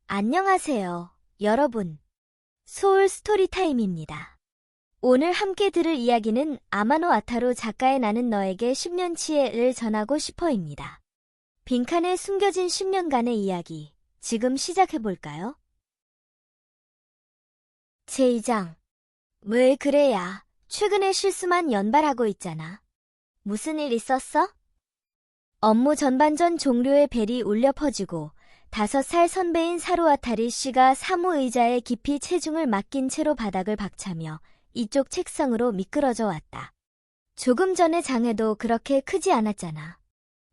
안녕하세요, 여러분. 소울 스토리타임입니다. 오늘 함께 들을 이야기는 아마노 아타루 작가의 나는 너에게 10년치를 전하고 싶어입니다. 빈칸에 숨겨진 10년간의 이야기, 지금 시작해볼까요? 제2장. 왜 그래야, 최근에 실수만 연발하고 있잖아. 무슨 일 있었어? 업무 전반전 종료의 벨이 울려 퍼지고 5살 선배인 사루아타리 씨가 사무의자에 깊이 체중을 맡긴 채로 바닥을 박차며 이쪽 책상으로 미끄러져 왔다. 조금 전에 장애도 그렇게 크지 않았잖아.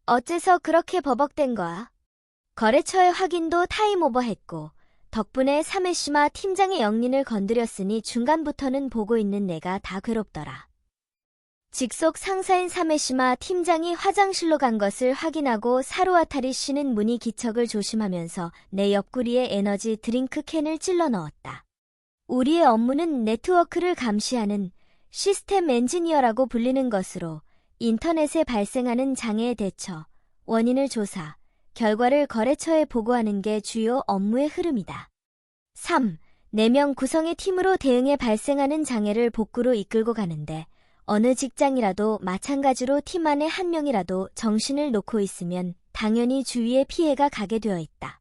어째서 그렇게 버벅댄 거야? 거래처의 확인도 타임오버했고 덕분에 사메시마 팀장의 영린을 건드렸으니 중간부터는 보고 있는 내가 다 괴롭더라. 직속 상사인 사메시마 팀장이 화장실로 간 것을 확인하고 사루아타리 씨는 문이 기척을 조심하면서 내 옆구리에 에너지 드링크 캔을 찔러 넣었다. 우리의 업무는 네트워크를 감시하는 시스템 엔지니어라고 불리는 것으로 인터넷에 발생하는 장애에 대처, 원인을 조사, 결과를 거래처에 보고하는 게 주요 업무의 흐름이다. 3. 4명 구성의 팀으로 대응해 발생하는 장애를 복구로 이끌고 가는데 어느 직장이라도 마찬가지로 팀 안에 한 명이라도 정신을 놓고 있으면 당연히 주위에 피해가 가게 되어 있다.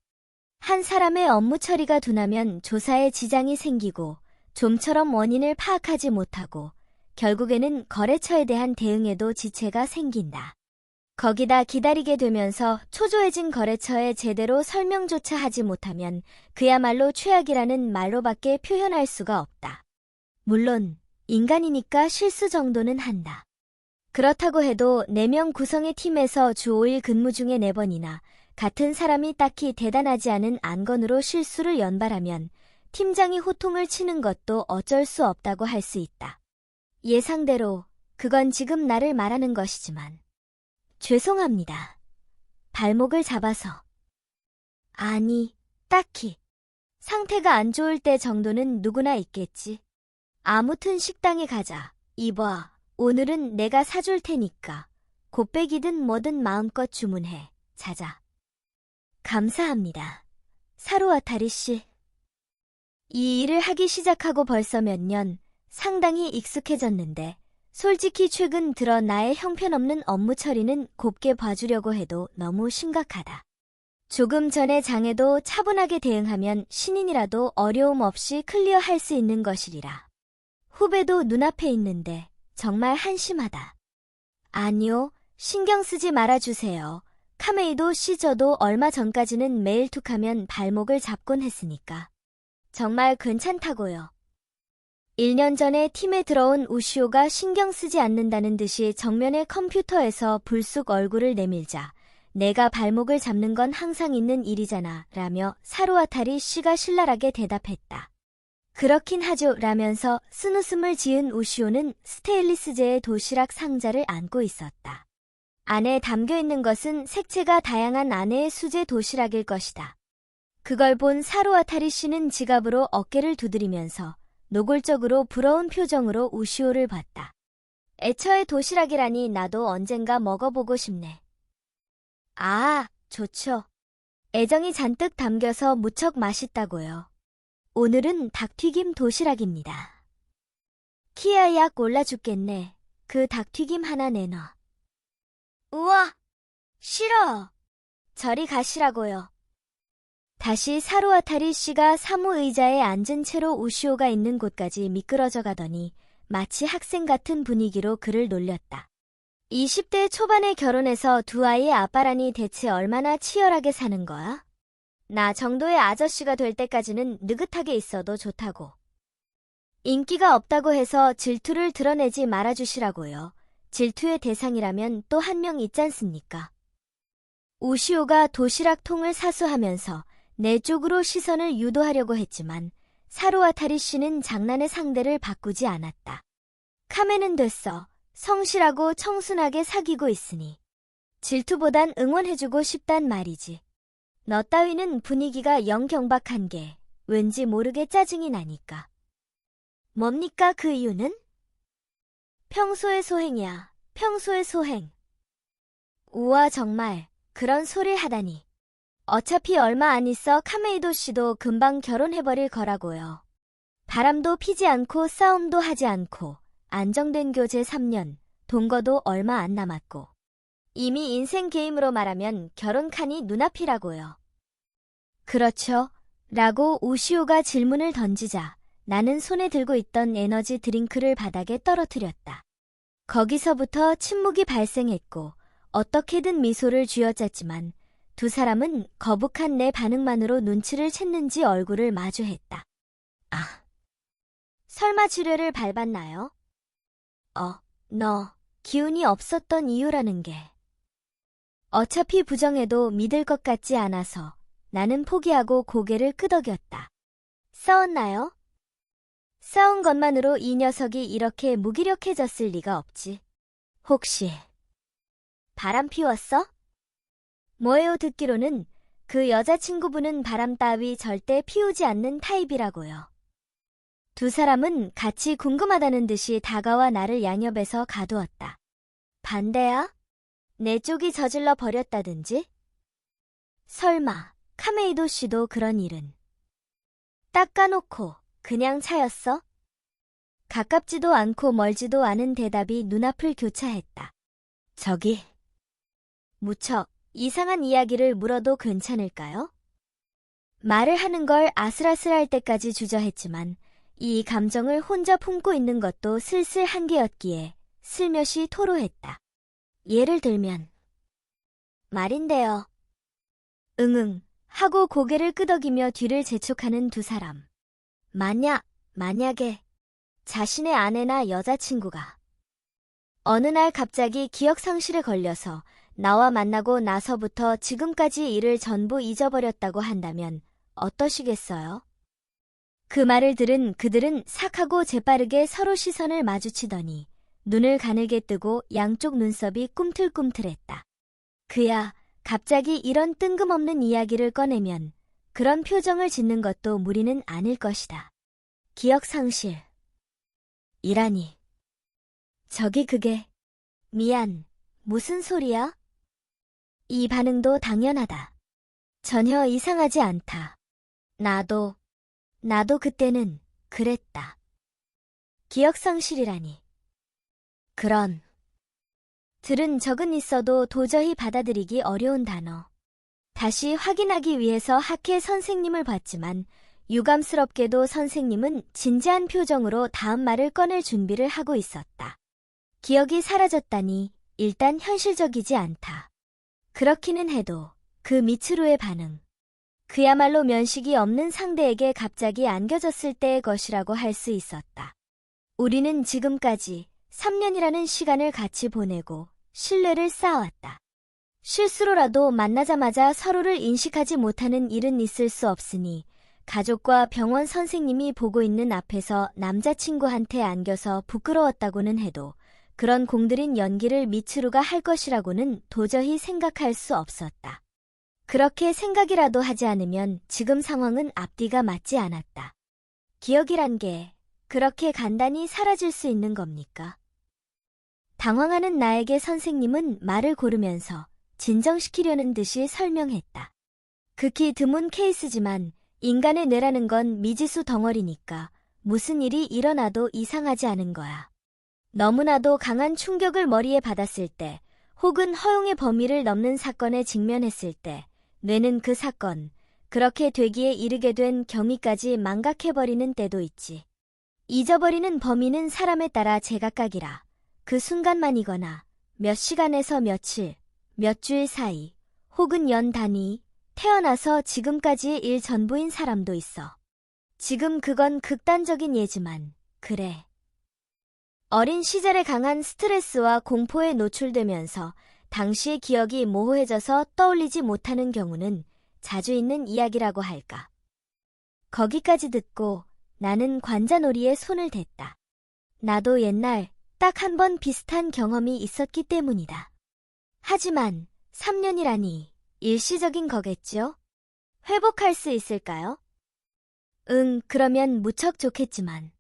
한 사람의 업무 처리가 둔하면 조사에 지장이 생기고 좀처럼 원인을 파악하지 못하고 결국에는 거래처에 대한 대응에도 지체가 생긴다. 거기다 기다리게 되면서 초조해진 거래처에 제대로 설명조차 하지 못하면 그야말로 최악이라는 말로밖에 표현할 수가 없다. 물론 인간이니까 실수 정도는 한다. 그렇다고 해도 4명 구성의 팀에서 주 5일 근무 중에 4번이나 같은 사람이 딱히 대단하지 않은 안건으로 실수를 연발하면 팀장이 호통을 치는 것도 어쩔 수 없다고 할 수 있다. 예상대로 그건 지금 나를 말하는 것이지만 죄송합니다. 발목을 잡아서. 아니, 딱히. 상태가 안 좋을 때 정도는 누구나 있겠지. 아무튼 식당에 가자. 이봐, 오늘은 내가 사줄 테니까 곱빼기든 뭐든 마음껏 주문해. 자자. 감사합니다. 사루아타리 씨. 이 일을 하기 시작하고 벌써 몇 년, 상당히 익숙해졌는데 솔직히 최근 들어 나의 형편없는 업무 처리는 곱게 봐주려고 해도 너무 심각하다. 조금 전의 장애도 차분하게 대응하면 신인이라도 어려움 없이 클리어할 수 있는 것이리라. 후배도 눈앞에 있는데 정말 한심하다. 아니요, 신경 쓰지 말아주세요. 카메이도 씨 저도 얼마 전까지는 매일 툭하면 발목을 잡곤 했으니까. 정말 괜찮다고요. 1년 전에 팀에 들어온 우시오가 신경 쓰지 않는다는 듯이 정면의 컴퓨터에서 불쑥 얼굴을 내밀자 내가 발목을 잡는 건 항상 있는 일이잖아 라며 사루아타리 씨가 신랄하게 대답했다. 그렇긴 하죠 라면서 쓴웃음을 지은 우시오는 스테인리스제의 도시락 상자를 안고 있었다. 안에 담겨있는 것은 색채가 다양한 아내의 수제 도시락일 것이다. 그걸 본 사루아타리 씨는 지갑으로 어깨를 두드리면서 노골적으로 부러운 표정으로 우시오를 봤다. 애처의 도시락이라니 나도 언젠가 먹어보고 싶네. 아, 좋죠. 애정이 잔뜩 담겨서 무척 맛있다고요. 오늘은 닭튀김 도시락입니다. 키아야 골라 죽겠네. 그 닭튀김 하나 내놔. 우와, 싫어. 저리 가시라고요. 다시 사루아타리 씨가 사무의자에 앉은 채로 우시오가 있는 곳까지 미끄러져 가더니 마치 학생 같은 분위기로 그를 놀렸다. 20대 초반에 결혼해서 2 아이의 아빠라니 대체 얼마나 치열하게 사는 거야? 나 정도의 아저씨가 될 때까지는 느긋하게 있어도 좋다고. 인기가 없다고 해서 질투를 드러내지 말아주시라고요. 질투의 대상이라면 또 한 명 있잖습니까? 우시오가 도시락통을 사수하면서 내 쪽으로 시선을 유도하려고 했지만 사루아타리 씨는 장난의 상대를 바꾸지 않았다. 카메는 됐어. 성실하고 청순하게 사귀고 있으니. 질투보단 응원해주고 싶단 말이지. 너 따위는 분위기가 영 경박한 게 왠지 모르게 짜증이 나니까. 뭡니까 그 이유는? 평소의 소행이야. 평소의 소행. 우와 정말 그런 소리를 하다니. 어차피 얼마 안 있어 카메이도 씨도 금방 결혼해버릴 거라고요. 바람도 피지 않고 싸움도 하지 않고 안정된 교제 3년, 동거도 얼마 안 남았고 이미 인생 게임으로 말하면 결혼 칸이 눈앞이라고요. 그렇죠? 라고 우시오가 질문을 던지자 나는 손에 들고 있던 에너지 드링크를 바닥에 떨어뜨렸다. 거기서부터 침묵이 발생했고 어떻게든 미소를 쥐어짰지만 두 사람은 거북한 내 반응만으로 눈치를 챘는지 얼굴을 마주했다. 아, 설마 지뢰를 밟았나요? 너 기운이 없었던 이유라는 게. 어차피 부정해도 믿을 것 같지 않아서 나는 포기하고 고개를 끄덕였다. 싸웠나요? 싸운 것만으로 이 녀석이 이렇게 무기력해졌을 리가 없지. 혹시 바람 피웠어? 뭐예요? 듣기로는 그 여자친구분은 바람 따위 절대 피우지 않는 타입이라고요. 두 사람은 같이 궁금하다는 듯이 다가와 나를 양옆에서 가두었다. 반대야? 내 쪽이 저질러 버렸다든지? 설마 카메이도 씨도 그런 일은? 딱 까놓고 그냥 차였어? 가깝지도 않고 멀지도 않은 대답이 눈앞을 교차했다. 저기, 무척 이상한 이야기를 물어도 괜찮을까요? 말을 하는 걸 아슬아슬할 때까지 주저했지만 이 감정을 혼자 품고 있는 것도 슬슬 한계였기에 슬며시 토로했다. 예를 들면 말인데요. 응응 하고 고개를 끄덕이며 뒤를 재촉하는 두 사람. 만약에 자신의 아내나 여자친구가 어느 날 갑자기 기억상실에 걸려서 나와 만나고 나서부터 지금까지 일을 전부 잊어버렸다고 한다면 어떠시겠어요? 그 말을 들은 그들은 싹 하고 재빠르게 서로 시선을 마주치더니 눈을 가늘게 뜨고 양쪽 눈썹이 꿈틀꿈틀했다. 그야 갑자기 이런 뜬금없는 이야기를 꺼내면 그런 표정을 짓는 것도 무리는 아닐 것이다. 기억상실. 이라니. 저기 그게. 미안. 무슨 소리야? 이 반응도 당연하다. 전혀 이상하지 않다. 나도 그때는 그랬다. 기억상실이라니. 그런. 들은 적은 있어도 도저히 받아들이기 어려운 단어. 다시 확인하기 위해서 학회 선생님을 봤지만 유감스럽게도 선생님은 진지한 표정으로 다음 말을 꺼낼 준비를 하고 있었다. 기억이 사라졌다니 일단 현실적이지 않다. 그렇기는 해도 그 밑으로의 반응. 그야말로 면식이 없는 상대에게 갑자기 안겨졌을 때의 것이라고 할 수 있었다. 우리는 지금까지 3년이라는 시간을 같이 보내고 신뢰를 쌓아왔다. 실수로라도 만나자마자 서로를 인식하지 못하는 일은 있을 수 없으니 가족과 병원 선생님이 보고 있는 앞에서 남자친구한테 안겨서 부끄러웠다고는 해도 그런 공들인 연기를 미츠루가 할 것이라고는 도저히 생각할 수 없었다. 그렇게 생각이라도 하지 않으면 지금 상황은 앞뒤가 맞지 않았다. 기억이란 게 그렇게 간단히 사라질 수 있는 겁니까? 당황하는 나에게 선생님은 말을 고르면서 진정시키려는 듯이 설명했다. 극히 드문 케이스지만 인간의 뇌라는 건 미지수 덩어리니까 무슨 일이 일어나도 이상하지 않은 거야. 너무나도 강한 충격을 머리에 받았을 때 혹은 허용의 범위를 넘는 사건에 직면했을 때 뇌는 그 사건, 그렇게 되기에 이르게 된 경위까지 망각해버리는 때도 있지. 잊어버리는 범위는 사람에 따라 제각각이라 그 순간만이거나 몇 시간에서 며칠, 몇 주일 사이 혹은 연 단위, 태어나서 지금까지의 일 전부인 사람도 있어. 지금 그건 극단적인 예지만 그래. 어린 시절에 강한 스트레스와 공포에 노출되면서 당시의 기억이 모호해져서 떠올리지 못하는 경우는 자주 있는 이야기라고 할까. 거기까지 듣고 나는 관자놀이에 손을 댔다. 나도 옛날 딱 한 번 비슷한 경험이 있었기 때문이다. 하지만 3년이라니 일시적인 거겠죠? 회복할 수 있을까요? 그러면 무척 좋겠지만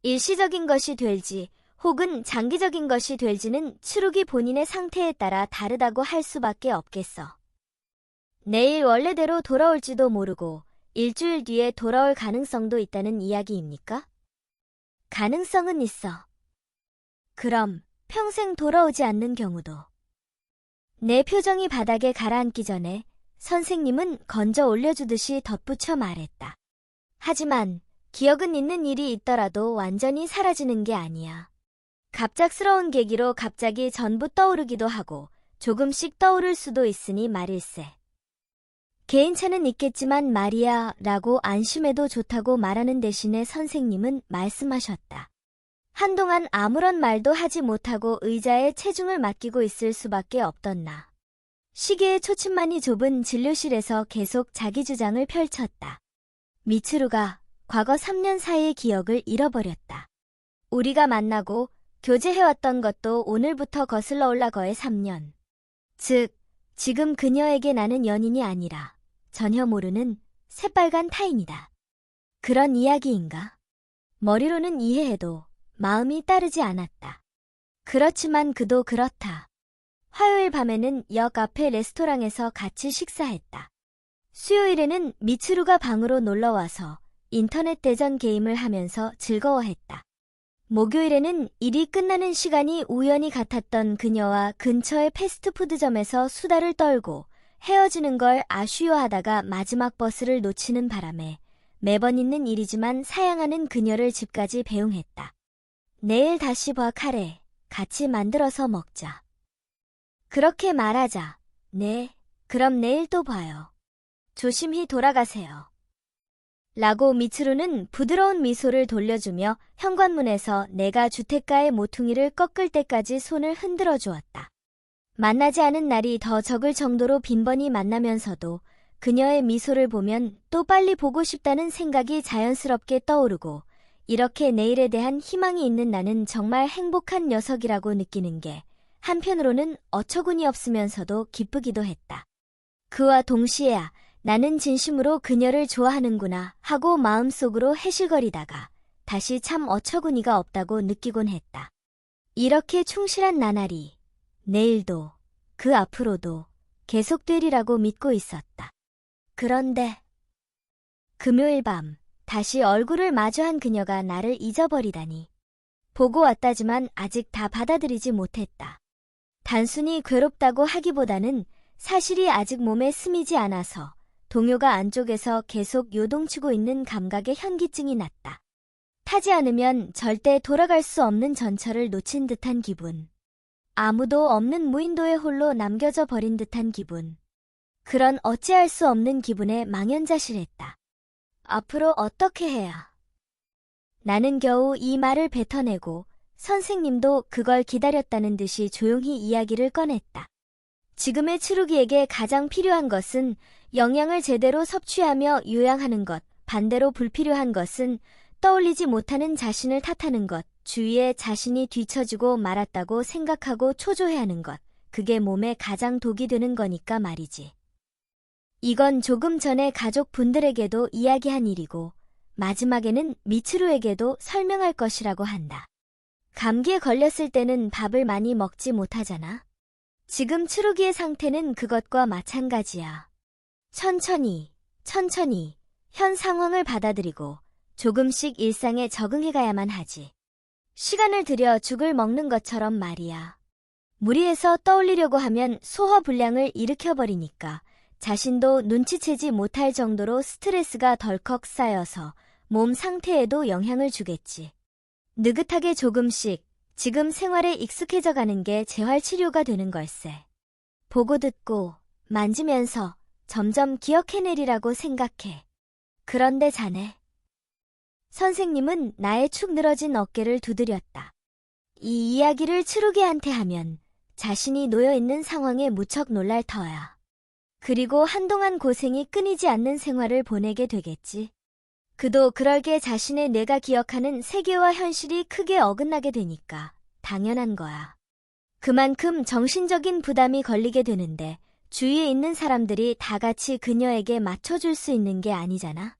일시적인 것이 될지 혹은 장기적인 것이 될지는 치루기 본인의 상태에 따라 다르다고 할 수밖에 없겠어. 내일 원래대로 돌아올지도 모르고 일주일 뒤에 돌아올 가능성도 있다는 이야기입니까? 가능성은 있어. 그럼 평생 돌아오지 않는 경우도. 내 표정이 바닥에 가라앉기 전에 선생님은 건져 올려주듯이 덧붙여 말했다. 하지만 기억은 있는 일이 있더라도 완전히 사라지는 게 아니야. 갑작스러운 계기로 갑자기 전부 떠오르기도 하고 조금씩 떠오를 수도 있으니 말일세. 개인차는 있겠지만 말이야 라고 안심해도 좋다고 말하는 대신에 선생님은 말씀하셨다. 한동안 아무런 말도 하지 못하고 의자에 체중을 맡기고 있을 수밖에 없던 나. 시계의 초침만이 좁은 진료실에서 계속 자기 주장을 펼쳤다. 미츠루가 과거 3년 사이의 기억을 잃어버렸다. 우리가 만나고 교제해왔던 것도 오늘부터 거슬러 올라 거의 3년. 즉, 지금 그녀에게 나는 연인이 아니라 전혀 모르는 새빨간 타인이다. 그런 이야기인가? 머리로는 이해해도 마음이 따르지 않았다. 그렇지만 그도 그렇다. 화요일 밤에는 역 앞의 레스토랑에서 같이 식사했다. 수요일에는 미츠루가 방으로 놀러와서 인터넷 대전 게임을 하면서 즐거워했다. 목요일에는 일이 끝나는 시간이 우연히 같았던 그녀와 근처의 패스트푸드점에서 수다를 떨고 헤어지는 걸 아쉬워하다가 마지막 버스를 놓치는 바람에 매번 있는 일이지만 사양하는 그녀를 집까지 배웅했다. 내일 다시 봐 카레 같이 만들어서 먹자. 그렇게 말하자. 네, 그럼 내일 또 봐요. 조심히 돌아가세요. 라고 미츠루는 부드러운 미소를 돌려주며 현관문에서 내가 주택가의 모퉁이를 꺾을 때까지 손을 흔들어 주었다. 만나지 않은 날이 더 적을 정도로 빈번히 만나면서도 그녀의 미소를 보면 또 빨리 보고 싶다는 생각이 자연스럽게 떠오르고 이렇게 내일에 대한 희망이 있는 나는 정말 행복한 녀석이라고 느끼는 게 한편으로는 어처구니 없으면서도 기쁘기도 했다. 그와 동시에야 나는 진심으로 그녀를 좋아하는구나 하고 마음속으로 해실거리다가 다시 참 어처구니가 없다고 느끼곤 했다. 이렇게 충실한 나날이 내일도 그 앞으로도 계속되리라고 믿고 있었다. 그런데 금요일 밤 다시 얼굴을 마주한 그녀가 나를 잊어버리다니. 보고 왔다지만 아직 다 받아들이지 못했다. 단순히 괴롭다고 하기보다는 사실이 아직 몸에 스미지 않아서 동요가 안쪽에서 계속 요동치고 있는 감각에 현기증이 났다. 타지 않으면 절대 돌아갈 수 없는 전철을 놓친 듯한 기분. 아무도 없는 무인도에 홀로 남겨져 버린 듯한 기분. 그런 어찌할 수 없는 기분에 망연자실했다. 앞으로 어떻게 해야? 나는 겨우 이 말을 뱉어내고 선생님도 그걸 기다렸다는 듯이 조용히 이야기를 꺼냈다. 지금의 치루기에게 가장 필요한 것은 영양을 제대로 섭취하며 요양하는 것, 반대로 불필요한 것은 떠올리지 못하는 자신을 탓하는 것, 주위에 자신이 뒤처지고 말았다고 생각하고 초조해하는 것, 그게 몸에 가장 독이 되는 거니까 말이지. 이건 조금 전에 가족분들에게도 이야기한 일이고 마지막에는 미츠루에게도 설명할 것이라고 한다. 감기에 걸렸을 때는 밥을 많이 먹지 못하잖아. 지금 치루기의 상태는 그것과 마찬가지야. 천천히 현 상황을 받아들이고 조금씩 일상에 적응해가야만 하지. 시간을 들여 죽을 먹는 것처럼 말이야. 무리해서 떠올리려고 하면 소화불량을 일으켜버리니까 자신도 눈치채지 못할 정도로 스트레스가 덜컥 쌓여서 몸 상태에도 영향을 주겠지. 느긋하게 조금씩 지금 생활에 익숙해져 가는 게 재활치료가 되는 걸세. 보고 듣고 만지면서 점점 기억해내리라고 생각해. 그런데 자네. 선생님은 나의 축 늘어진 어깨를 두드렸다. 이 이야기를 치루기한테 하면 자신이 놓여있는 상황에 무척 놀랄 터야. 그리고 한동안 고생이 끊이지 않는 생활을 보내게 되겠지. 그도 그럴게 자신의 뇌가 기억하는 세계와 현실이 크게 어긋나게 되니까 당연한 거야. 그만큼 정신적인 부담이 걸리게 되는데 주위에 있는 사람들이 다 같이 그녀에게 맞춰줄 수 있는 게 아니잖아.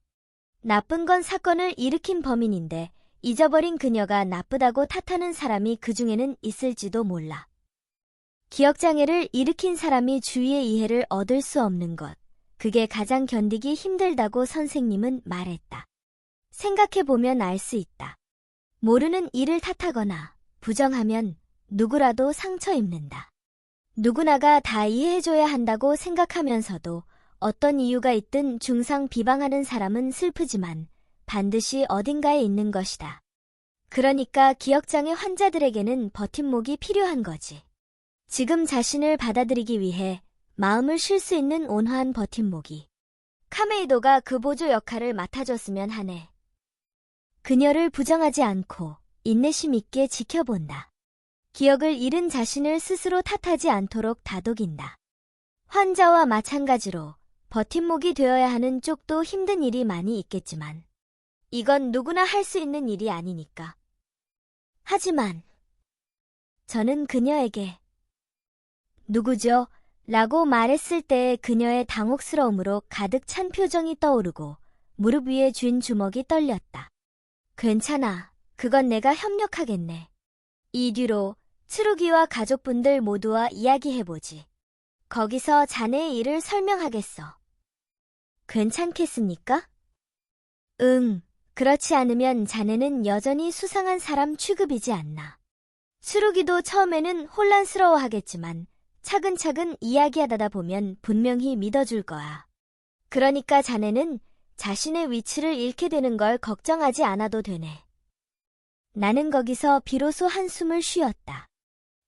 나쁜 건 사건을 일으킨 범인인데 잊어버린 그녀가 나쁘다고 탓하는 사람이 그중에는 있을지도 몰라. 기억장애를 일으킨 사람이 주위의 이해를 얻을 수 없는 것, 그게 가장 견디기 힘들다고 선생님은 말했다. 생각해보면 알 수 있다. 모르는 일을 탓하거나 부정하면 누구라도 상처 입는다. 누구나가 다 이해해줘야 한다고 생각하면서도 어떤 이유가 있든 중상 비방하는 사람은 슬프지만 반드시 어딘가에 있는 것이다. 그러니까 기억장애 환자들에게는 버팀목이 필요한 거지. 지금 자신을 받아들이기 위해 마음을 쉴 수 있는 온화한 버팀목이. 카메이도가 그 보조 역할을 맡아줬으면 하네. 그녀를 부정하지 않고 인내심 있게 지켜본다. 기억을 잃은 자신을 스스로 탓하지 않도록 다독인다. 환자와 마찬가지로 버팀목이 되어야 하는 쪽도 힘든 일이 많이 있겠지만 이건 누구나 할 수 있는 일이 아니니까. 하지만 저는 그녀에게 누구죠? 라고 말했을 때의 그녀의 당혹스러움으로 가득 찬 표정이 떠오르고 무릎 위에 쥔 주먹이 떨렸다. 괜찮아. 그건 내가 협력하겠네. 이 뒤로 츠루기와 가족분들 모두와 이야기해보지. 거기서 자네의 일을 설명하겠어. 괜찮겠습니까? 응. 그렇지 않으면 자네는 여전히 수상한 사람 취급이지 않나. 츠루기도 처음에는 혼란스러워하겠지만 차근차근 이야기하다 보면 분명히 믿어줄 거야. 그러니까 자네는 자신의 위치를 잃게 되는 걸 걱정하지 않아도 되네. 나는 거기서 비로소 한숨을 쉬었다.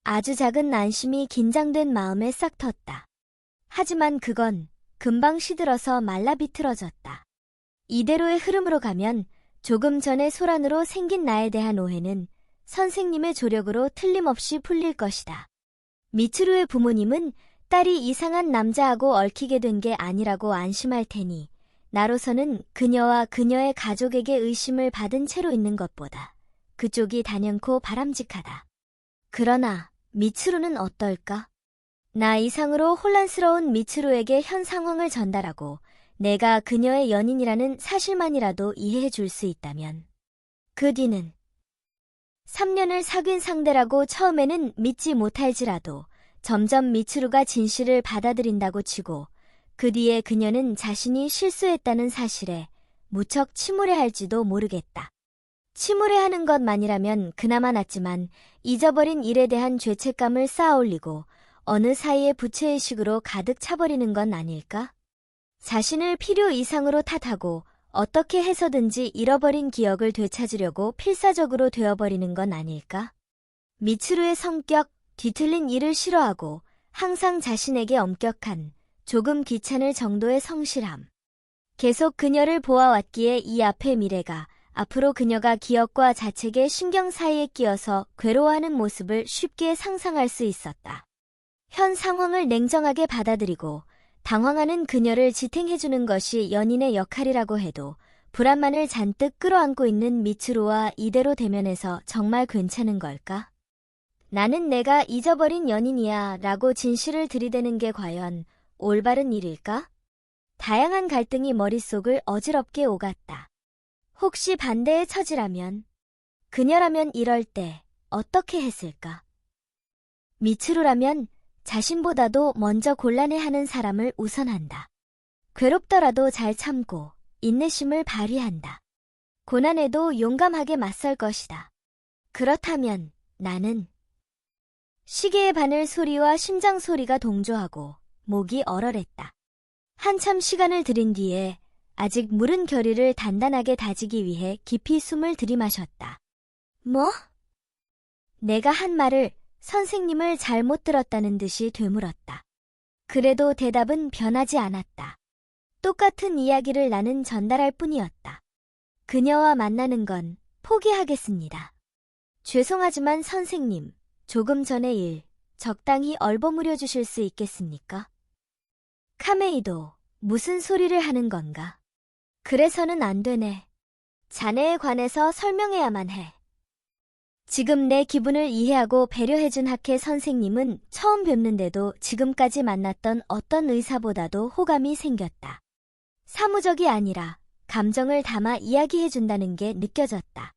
아주 작은 안심이 긴장된 마음에 싹 텄다. 하지만 그건 금방 시들어서 말라 비틀어졌다. 이대로의 흐름으로 가면 조금 전에 소란으로 생긴 나에 대한 오해는 선생님의 조력으로 틀림없이 풀릴 것이다. 미츠루의 부모님은 딸이 이상한 남자하고 얽히게 된 게 아니라고 안심할 테니 나로서는 그녀와 그녀의 가족에게 의심을 받은 채로 있는 것보다 그쪽이 단연코 바람직하다. 그러나 미츠루는 어떨까? 나 이상으로 혼란스러운 미츠루에게 현 상황을 전달하고 내가 그녀의 연인이라는 사실만이라도 이해해 줄 수 있다면 그 뒤는 3년을 사귄 상대라고 처음에는 믿지 못할지라도 점점 미츠루가 진실을 받아들인다고 치고 그 뒤에 그녀는 자신이 실수했다는 사실에 무척 침울해할지도 모르겠다. 침울해하는 것만이라면 그나마 낫지만 잊어버린 일에 대한 죄책감을 쌓아올리고 어느 사이에 부채의식으로 가득 차버리는 건 아닐까? 자신을 필요 이상으로 탓하고 어떻게 해서든지 잃어버린 기억을 되찾으려고 필사적으로 되어버리는 건 아닐까? 미츠루의 성격, 뒤틀린 일을 싫어하고 항상 자신에게 엄격한, 조금 귀찮을 정도의 성실함. 계속 그녀를 보아왔기에 이 앞의 미래가 앞으로 그녀가 기억과 자책의 신경 사이에 끼어서 괴로워하는 모습을 쉽게 상상할 수 있었다. 현 상황을 냉정하게 받아들이고 당황하는 그녀를 지탱해주는 것이 연인의 역할이라고 해도 불안만을 잔뜩 끌어안고 있는 미츠루와 이대로 대면해서 정말 괜찮은 걸까? 나는 내가 잊어버린 연인이야 라고 진실을 들이대는 게 과연 올바른 일일까? 다양한 갈등이 머릿속을 어지럽게 오갔다. 혹시 반대의 처지라면? 그녀라면 이럴 때 어떻게 했을까? 미츠루라면 자신보다도 먼저 곤란해하는 사람을 우선한다. 괴롭더라도 잘 참고 인내심을 발휘한다. 고난에도 용감하게 맞설 것이다. 그렇다면 나는 시계의 바늘 소리와 심장 소리가 동조하고 목이 얼얼했다. 한참 시간을 들인 뒤에 아직 무른 결의를 단단하게 다지기 위해 깊이 숨을 들이마셨다. 뭐? 내가 한 말을 선생님을 잘못 들었다는 듯이 되물었다. 그래도 대답은 변하지 않았다. 똑같은 이야기를 나는 전달할 뿐이었다. 그녀와 만나는 건 포기하겠습니다. 죄송하지만 선생님, 조금 전의 일 적당히 얼버무려 주실 수 있겠습니까? 카메이도, 무슨 소리를 하는 건가? 그래서는 안 되네. 자네에 관해서 설명해야만 해. 지금 내 기분을 이해하고 배려해준 학회 선생님은 처음 뵙는데도 지금까지 만났던 어떤 의사보다도 호감이 생겼다. 사무적이 아니라 감정을 담아 이야기해준다는 게 느껴졌다.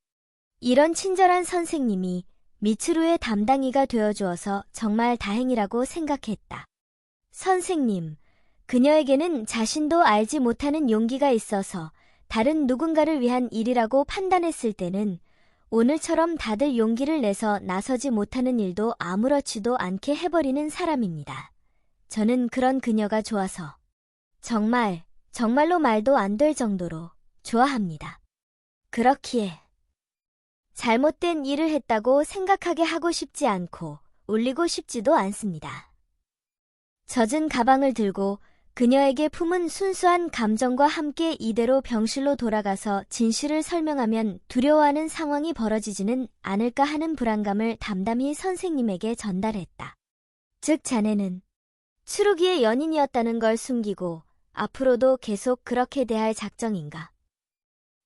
이런 친절한 선생님이 미츠루의 담당이가 되어주어서 정말 다행이라고 생각했다. 선생님, 그녀에게는 자신도 알지 못하는 용기가 있어서 다른 누군가를 위한 일이라고 판단했을 때는 오늘처럼 다들 용기를 내서 나서지 못하는 일도 아무렇지도 않게 해버리는 사람입니다. 저는 그런 그녀가 좋아서 정말로 말도 안 될 정도로 좋아합니다. 그렇기에 잘못된 일을 했다고 생각하게 하고 싶지 않고 울리고 싶지도 않습니다. 젖은 가방을 들고 그녀에게 품은 순수한 감정과 함께 이대로 병실로 돌아가서 진실을 설명하면 두려워하는 상황이 벌어지지는 않을까 하는 불안감을 담담히 선생님에게 전달했다. 즉 자네는 추루기의 연인이었다는 걸 숨기고 앞으로도 계속 그렇게 대할 작정인가?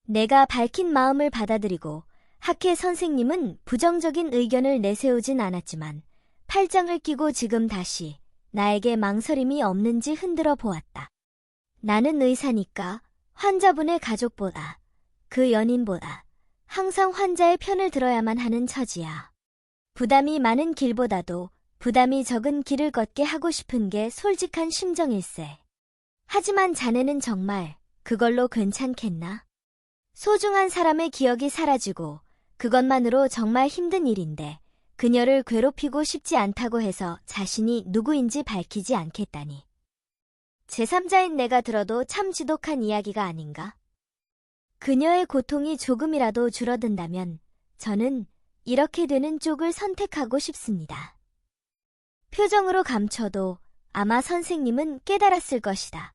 내가 밝힌 마음을 받아들이고 학회 선생님은 부정적인 의견을 내세우진 않았지만 팔짱을 끼고 지금 다시 나에게 망설임이 없는지 흔들어 보았다. 나는 의사니까 환자분의 가족보다 그 연인보다 항상 환자의 편을 들어야만 하는 처지야. 부담이 많은 길보다도 부담이 적은 길을 걷게 하고 싶은 게 솔직한 심정일세. 하지만 자네는 정말 그걸로 괜찮겠나? 소중한 사람의 기억이 사라지고 그것만으로 정말 힘든 일인데 그녀를 괴롭히고 싶지 않다고 해서 자신이 누구인지 밝히지 않겠다니. 제3자인 내가 들어도 참 지독한 이야기가 아닌가? 그녀의 고통이 조금이라도 줄어든다면 저는 이렇게 되는 쪽을 선택하고 싶습니다. 표정으로 감춰도 아마 선생님은 깨달았을 것이다.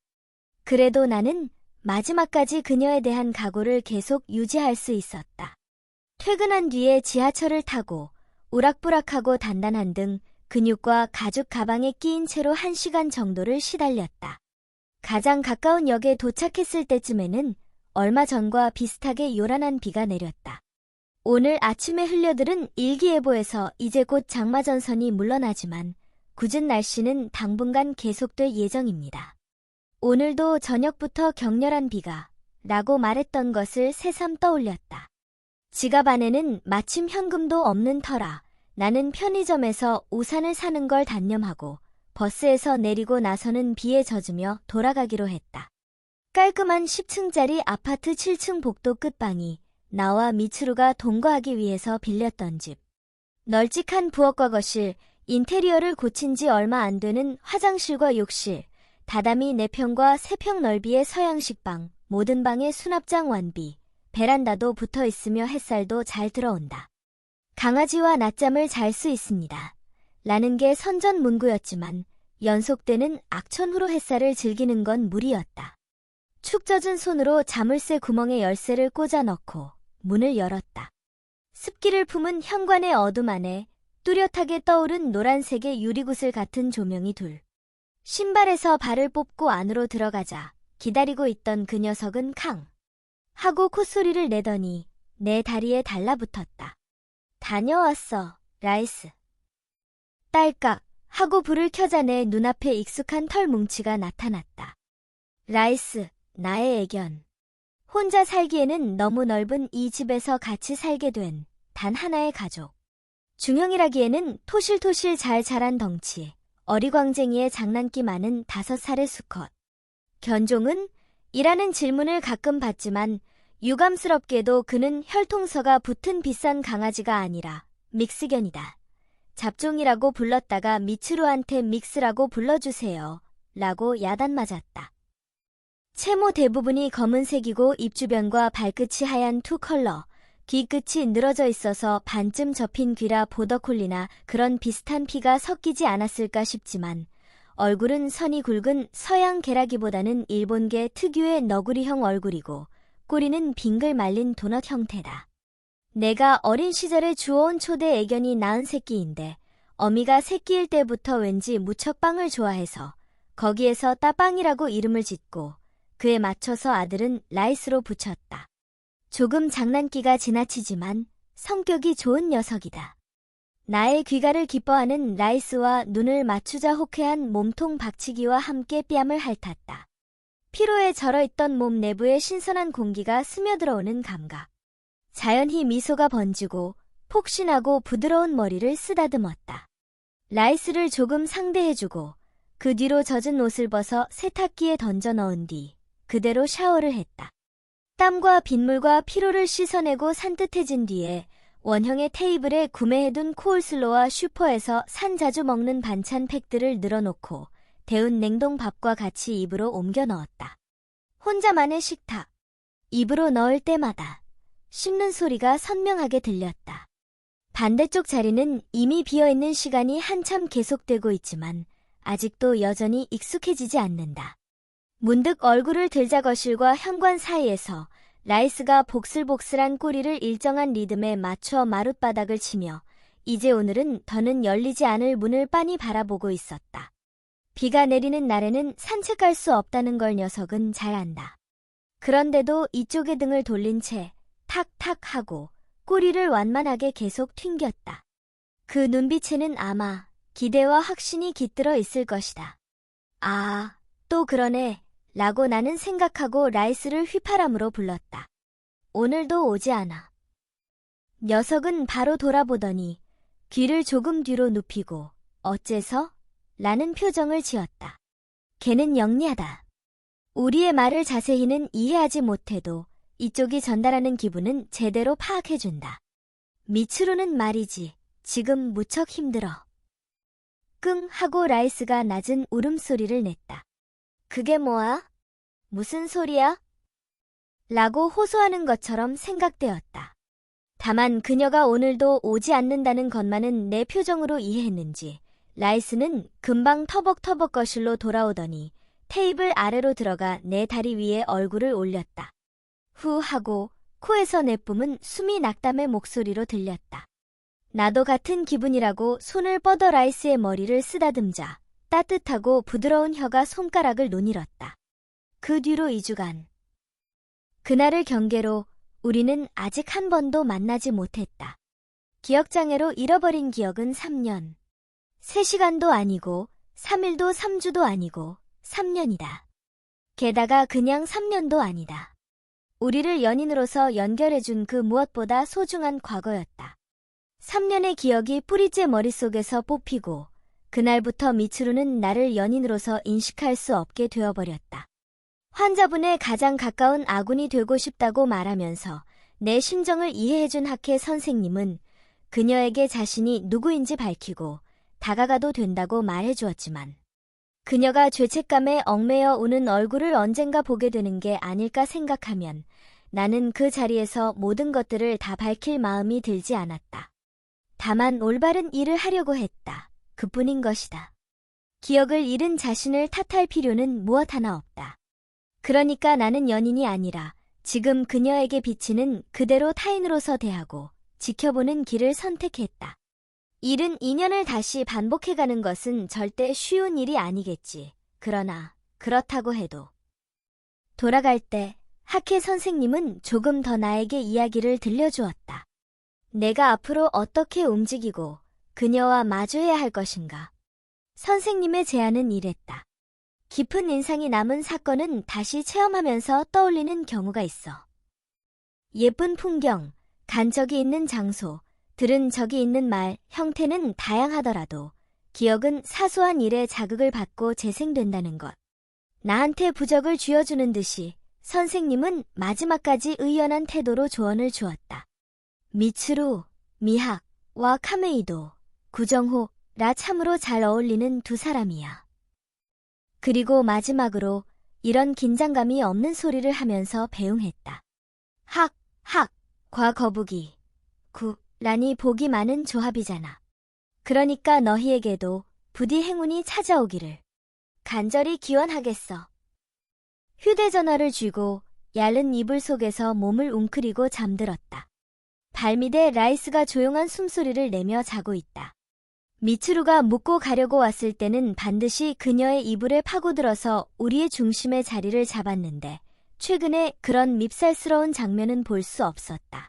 그래도 나는 마지막까지 그녀에 대한 각오를 계속 유지할 수 있었다. 퇴근한 뒤에 지하철을 타고 우락부락하고 단단한 등 근육과 가죽 가방에 끼인 채로 1시간 정도를 시달렸다. 가장 가까운 역에 도착했을 때쯤에는 얼마 전과 비슷하게 요란한 비가 내렸다. 오늘 아침에 흘려들은 일기예보에서 이제 곧 장마전선이 물러나지만 궂은 날씨는 당분간 계속될 예정입니다. 오늘도 저녁부터 격렬한 비가 라고 말했던 것을 새삼 떠올렸다. 지갑 안에는 마침 현금도 없는 터라 나는 편의점에서 우산을 사는 걸 단념하고 버스에서 내리고 나서는 비에 젖으며 돌아가기로 했다. 깔끔한 10층짜리 아파트 7층 복도 끝방이 나와 미츠루가 동거하기 위해서 빌렸던 집. 널찍한 부엌과 거실, 인테리어를 고친 지 얼마 안 되는 화장실과 욕실, 다다미 4평과 3평 넓이의 서양식 방, 모든 방의 수납장 완비, 베란다도 붙어 있으며 햇살도 잘 들어온다. 강아지와 낮잠을 잘 수 있습니다. 라는 게 선전문구였지만 연속되는 악천후로 햇살을 즐기는 건 무리였다. 축 젖은 손으로 자물쇠 구멍에 열쇠를 꽂아 넣고 문을 열었다. 습기를 품은 현관의 어둠 안에 뚜렷하게 떠오른 노란색의 유리구슬 같은 조명이 둘. 신발에서 발을 뽑고 안으로 들어가자 기다리고 있던 그 녀석은 캉 하고 콧소리를 내더니 내 다리에 달라붙었다. 다녀왔어, 라이스. 딸깍 하고 불을 켜자 내 눈앞에 익숙한 털 뭉치가 나타났다. 라이스, 나의 애견. 혼자 살기에는 너무 넓은 이 집에서 같이 살게 된 단 하나의 가족. 중형이라기에는 토실토실 잘 자란 덩치, 어리광쟁이의 장난기 많은 5살의 수컷. 견종은? 이라는 질문을 가끔 받지만 유감스럽게도 그는 혈통서가 붙은 비싼 강아지가 아니라 믹스견이다. 잡종이라고 불렀다가 미츠루한테 믹스라고 불러주세요. 라고 야단맞았다. 채모 대부분이 검은색이고 입주변과 발끝이 하얀 투 컬러, 귀끝이 늘어져 있어서 반쯤 접힌 귀라 보더콜리나 그런 비슷한 피가 섞이지 않았을까 싶지만 얼굴은 선이 굵은 서양 개라기보다는 일본계 특유의 너구리형 얼굴이고 꼬리는 빙글 말린 도넛 형태다. 내가 어린 시절에 주워온 초대 애견이 낳은 새끼인데 어미가 새끼일 때부터 왠지 무척 빵을 좋아해서 거기에서 따빵이라고 이름을 짓고 그에 맞춰서 아들은 라이스로 붙였다. 조금 장난기가 지나치지만 성격이 좋은 녀석이다. 나의 귀가를 기뻐하는 라이스와 눈을 맞추자 호쾌한 몸통 박치기와 함께 뺨을 핥았다. 피로에 절어있던 몸 내부에 신선한 공기가 스며들어오는 감각. 자연히 미소가 번지고 폭신하고 부드러운 머리를 쓰다듬었다. 라이스를 조금 상대해주고 그 뒤로 젖은 옷을 벗어 세탁기에 던져 넣은 뒤 그대로 샤워를 했다. 땀과 빗물과 피로를 씻어내고 산뜻해진 뒤에 원형의 테이블에 구매해둔 코울슬로와 슈퍼에서 산 자주 먹는 반찬 팩들을 늘어놓고 데운 냉동밥과 같이 입으로 옮겨 넣었다. 혼자만의 식탁. 입으로 넣을 때마다 씹는 소리가 선명하게 들렸다. 반대쪽 자리는 이미 비어있는 시간이 한참 계속되고 있지만 아직도 여전히 익숙해지지 않는다. 문득 얼굴을 들자 거실과 현관 사이에서 라이스가 복슬복슬한 꼬리를 일정한 리듬에 맞춰 마룻바닥을 치며 이제 오늘은 더는 열리지 않을 문을 빤히 바라보고 있었다. 비가 내리는 날에는 산책할 수 없다는 걸 녀석은 잘 안다. 그런데도 이쪽에 등을 돌린 채 탁탁 하고 꼬리를 완만하게 계속 튕겼다. 그 눈빛에는 아마 기대와 확신이 깃들어 있을 것이다. 아, 또 그러네. 라고 나는 생각하고 라이스를 휘파람으로 불렀다. 오늘도 오지 않아. 녀석은 바로 돌아보더니 귀를 조금 뒤로 눕히고 어째서? 라는 표정을 지었다. 걔는 영리하다. 우리의 말을 자세히는 이해하지 못해도 이쪽이 전달하는 기분은 제대로 파악해준다. 미츠루는 말이지 지금 무척 힘들어. 끙 하고 라이스가 낮은 울음소리를 냈다. 그게 뭐야? 무슨 소리야? 라고 호소하는 것처럼 생각되었다. 다만 그녀가 오늘도 오지 않는다는 것만은 내 표정으로 이해했는지 라이스는 금방 터벅터벅 거실로 돌아오더니 테이블 아래로 들어가 내 다리 위에 얼굴을 올렸다. 후 하고 코에서 내뿜은 숨이 낙담의 목소리로 들렸다. 나도 같은 기분이라고 손을 뻗어 라이스의 머리를 쓰다듬자 따뜻하고 부드러운 혀가 손가락을 노닐었다. 그 뒤로 2주간. 그날을 경계로 우리는 아직 한 번도 만나지 못했다. 기억장애로 잃어버린 기억은 3년. 3시간도 아니고 3일도 3주도 아니고 3년이다. 게다가 그냥 3년도 아니다. 우리를 연인으로서 연결해준 그 무엇보다 소중한 과거였다. 3년의 기억이 뿌리째 머릿속에서 뽑히고 그날부터 미츠루는 나를 연인으로서 인식할 수 없게 되어버렸다. 환자분의 가장 가까운 아군이 되고 싶다고 말하면서 내 심정을 이해해준 학회 선생님은 그녀에게 자신이 누구인지 밝히고 다가가도 된다고 말해주었지만 그녀가 죄책감에 얽매여 우는 얼굴을 언젠가 보게 되는 게 아닐까 생각하면 나는 그 자리에서 모든 것들을 다 밝힐 마음이 들지 않았다. 다만 올바른 일을 하려고 했다. 그뿐인 것이다. 기억을 잃은 자신을 탓할 필요는 무엇 하나 없다. 그러니까 나는 연인이 아니라 지금 그녀에게 비치는 그대로 타인으로서 대하고 지켜보는 길을 선택했다. 잃은 인연을 다시 반복해가는 것은 절대 쉬운 일이 아니겠지. 그러나 그렇다고 해도 돌아갈 때 학회 선생님은 조금 더 나에게 이야기를 들려주었다. 내가 앞으로 어떻게 움직이고 그녀와 마주해야 할 것인가. 선생님의 제안은 이랬다. 깊은 인상이 남은 사건은 다시 체험하면서 떠올리는 경우가 있어. 예쁜 풍경, 간 적이 있는 장소, 들은 적이 있는 말, 형태는 다양하더라도 기억은 사소한 일에 자극을 받고 재생된다는 것. 나한테 부적을 쥐어주는 듯이 선생님은 마지막까지 의연한 태도로 조언을 주었다. 미츠루, 미학과 카메이도, 구정호라 참으로 잘 어울리는 두 사람이야. 그리고 마지막으로 이런 긴장감이 없는 소리를 하면서 배웅했다. 과 거북이, 란이 복이 많은 조합이잖아. 그러니까 너희에게도 부디 행운이 찾아오기를 간절히 기원하겠어. 휴대전화를 쥐고 얇은 이불 속에서 몸을 웅크리고 잠들었다. 발밑에 라이스가 조용한 숨소리를 내며 자고 있다. 미츠루가 묻고 가려고 왔을 때는 반드시 그녀의 이불에 파고들어서 우리의 중심의 자리를 잡았는데 최근에 그런 밉살스러운 장면은 볼 수 없었다.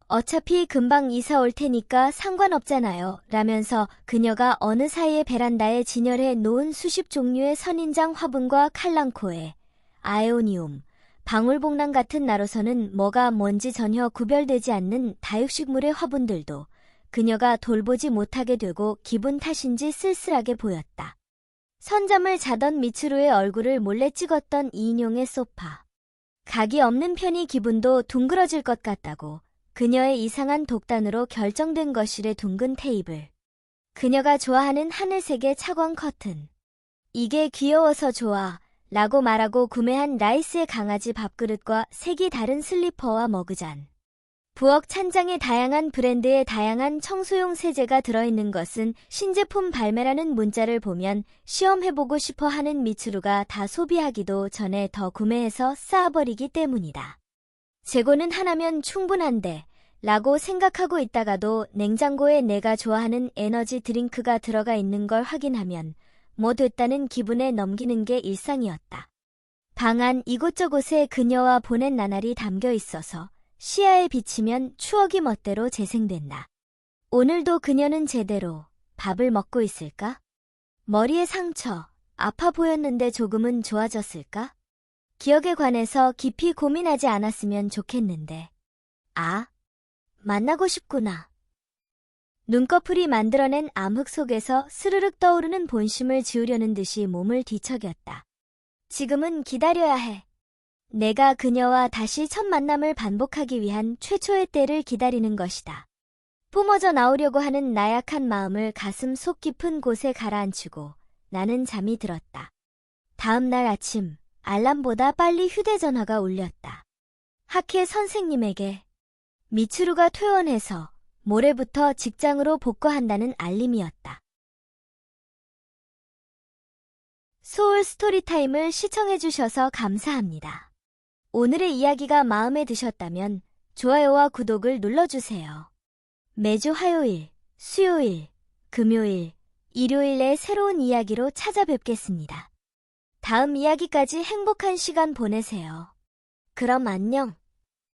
어차피 금방 이사 올 테니까 상관없잖아요. 라면서 그녀가 어느 사이의 베란다에 진열해 놓은 수십 종류의 선인장 화분과 칼랑코에 아에오니움, 방울복랑 같은 나로서는 뭐가 뭔지 전혀 구별되지 않는 다육식물의 화분들도 그녀가 돌보지 못하게 되고 기분 탓인지 쓸쓸하게 보였다. 선잠을 자던 미츠루의 얼굴을 몰래 찍었던 이인용의 소파. 각이 없는 편이 기분도 둥그러질 것 같다고 그녀의 이상한 독단으로 결정된 거실의 둥근 테이블. 그녀가 좋아하는 하늘색의 차광 커튼. 이게 귀여워서 좋아 라고 말하고 구매한 라이스의 강아지 밥그릇과 색이 다른 슬리퍼와 머그잔. 부엌 찬장에 다양한 브랜드의 다양한 청소용 세제가 들어있는 것은 신제품 발매라는 문자를 보면 시험해보고 싶어 하는 미츠루가 다 소비하기도 전에 더 구매해서 쌓아버리기 때문이다. 재고는 하나면 충분한데 라고 생각하고 있다가도 냉장고에 내가 좋아하는 에너지 드링크가 들어가 있는 걸 확인하면 뭐 됐다는 기분에 넘기는 게 일상이었다. 방 안 이곳저곳에 그녀와 보낸 나날이 담겨 있어서 시야에 비치면 추억이 멋대로 재생된다. 오늘도 그녀는 제대로 밥을 먹고 있을까? 머리에 상처, 아파 보였는데 조금은 좋아졌을까? 기억에 관해서 깊이 고민하지 않았으면 좋겠는데. 아, 만나고 싶구나. 눈꺼풀이 만들어낸 암흑 속에서 스르륵 떠오르는 본심을 지우려는 듯이 몸을 뒤척였다. 지금은 기다려야 해. 내가 그녀와 다시 첫 만남을 반복하기 위한 최초의 때를 기다리는 것이다. 뿜어져 나오려고 하는 나약한 마음을 가슴 속 깊은 곳에 가라앉히고 나는 잠이 들었다. 다음 날 아침 알람보다 빨리 휴대전화가 울렸다. 하케 선생님에게 미츠루가 퇴원해서 모레부터 직장으로 복귀한다는 알림이었다. 소울 스토리타임을 시청해주셔서 감사합니다. 오늘의 이야기가 마음에 드셨다면 좋아요와 구독을 눌러주세요. 매주 화요일, 수요일, 금요일, 일요일에 새로운 이야기로 찾아뵙겠습니다. 다음 이야기까지 행복한 시간 보내세요. 그럼 안녕.